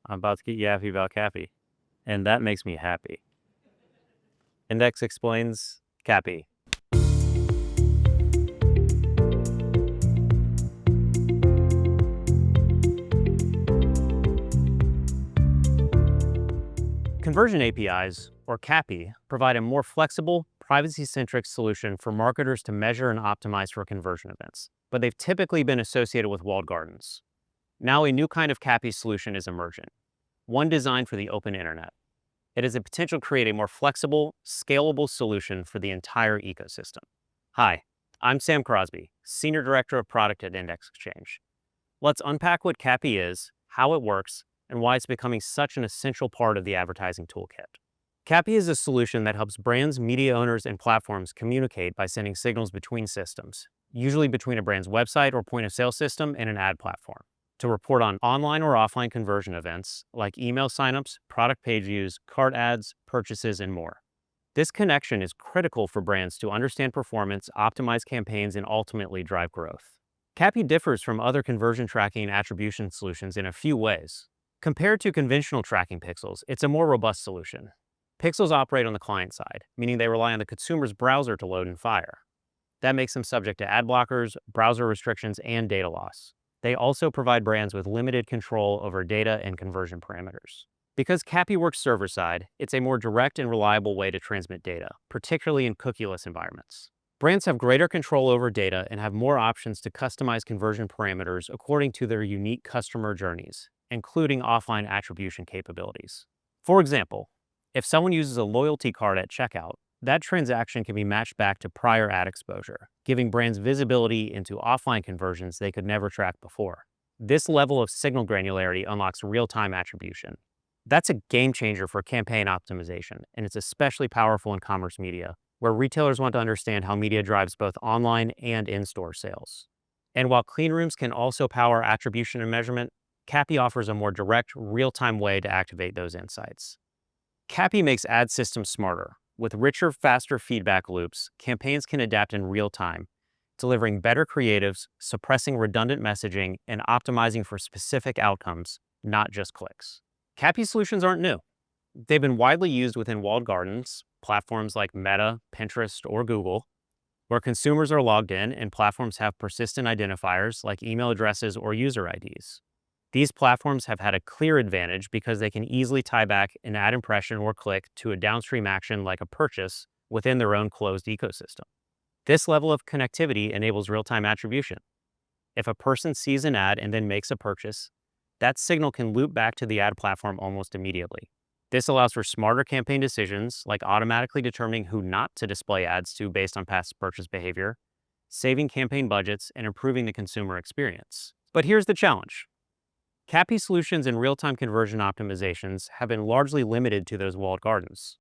I'm about to get yappy about CAPI, and that makes me happy. Index explains CAPI. Conversion APIs, or CAPI, provide a more flexible, privacy-centric solution for marketers to measure and optimize for conversion events, but they've typically been associated with walled gardens. Now a new kind of CAPI solution is emerging, one designed for the open internet. It has the potential to create a more flexible, scalable solution for the entire ecosystem. Hi, I'm Sam Crosby, Senior Director of Product at Index Exchange. Let's unpack what CAPI is, how it works, and why it's becoming such an essential part of the advertising toolkit. CAPI is a solution that helps brands, media owners, and platforms communicate by sending signals between systems, usually between a brand's website or point-of-sale system and an ad platform, to report on online or offline conversion events like email signups, product page views, cart ads, purchases, and more. This connection is critical for brands to understand performance, optimize campaigns, and ultimately drive growth. CAPI differs from other conversion tracking and attribution solutions in a few ways. Compared to conventional tracking pixels, it's a more robust solution. Pixels operate on the client side, meaning they rely on the consumer's browser to load and fire. That makes them subject to ad blockers, browser restrictions, and data loss. They also provide brands with limited control over data and conversion parameters. Because CAPI works server-side, it's a more direct and reliable way to transmit data, particularly in cookieless environments. Brands have greater control over data and have more options to customize conversion parameters according to their unique customer journeys, including offline attribution capabilities. For example, if someone uses a loyalty card at checkout, that transaction can be matched back to prior ad exposure, giving brands visibility into offline conversions they could never track before. This level of signal granularity unlocks real-time attribution. That's a game changer for campaign optimization, and it's especially powerful in commerce media, where retailers want to understand how media drives both online and in-store sales. And while clean rooms can also power attribution and measurement, CAPI offers a more direct, real-time way to activate those insights. CAPI makes ad systems smarter. With richer, faster feedback loops, campaigns can adapt in real time, delivering better creatives, suppressing redundant messaging, and optimizing for specific outcomes, not just clicks. CAPI solutions aren't new. They've been widely used within walled gardens, platforms like Meta, Pinterest, or Google, where consumers are logged in and platforms have persistent identifiers like email addresses or user IDs. These platforms have had a clear advantage because they can easily tie back an ad impression or click to a downstream action like a purchase within their own closed ecosystem. This level of connectivity enables real-time attribution. If a person sees an ad and then makes a purchase, that signal can loop back to the ad platform almost immediately. This allows for smarter campaign decisions like automatically determining who not to display ads to based on past purchase behavior, saving campaign budgets, and improving the consumer experience. But here's the challenge. CAPI solutions and real-time conversion optimizations have been largely limited to those walled gardens.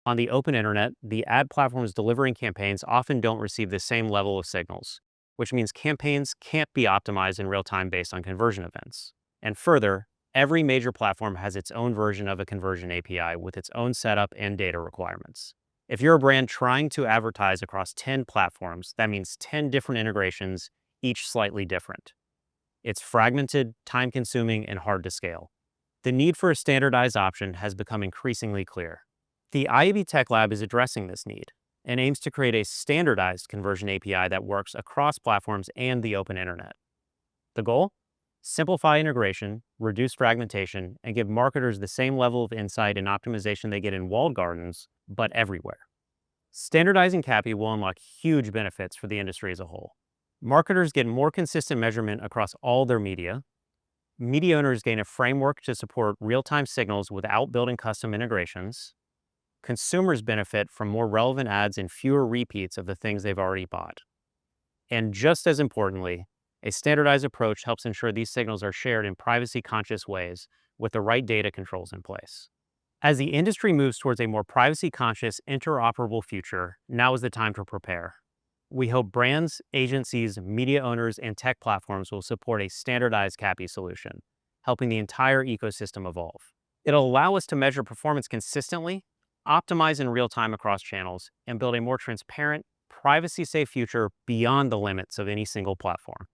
On the open internet, the ad platforms delivering campaigns often don't receive the same level of signals, which means campaigns can't be optimized in real time based on conversion events. And further, every major platform has its own version of a conversion API with its own setup and data requirements. If you're a brand trying to advertise across 10 platforms, that means 10 different integrations, each slightly different. It's fragmented, time-consuming, and hard to scale. The need for a standardized option has become increasingly clear. The IAB Tech Lab is addressing this need and aims to create a standardized conversion API that works across platforms and the open internet. The goal? Simplify integration, reduce fragmentation, and give marketers the same level of insight and optimization they get in walled gardens, but everywhere. Standardizing CAPI will unlock huge benefits for the industry as a whole. Marketers get more consistent measurement across all their media. Media owners gain a framework to support real-time signals without building custom integrations. Consumers benefit from more relevant ads and fewer repeats of the things they've already bought. And just as importantly, a standardized approach helps ensure these signals are shared in privacy-conscious ways with the right data controls in place. As the industry moves towards a more privacy-conscious, interoperable future, now is the time to prepare. We hope brands, agencies, media owners, and tech platforms will support a standardized CAPI solution, helping the entire ecosystem evolve. It'll allow us to measure performance consistently, optimize in real time across channels, and build a more transparent, privacy-safe future beyond the limits of any single platform.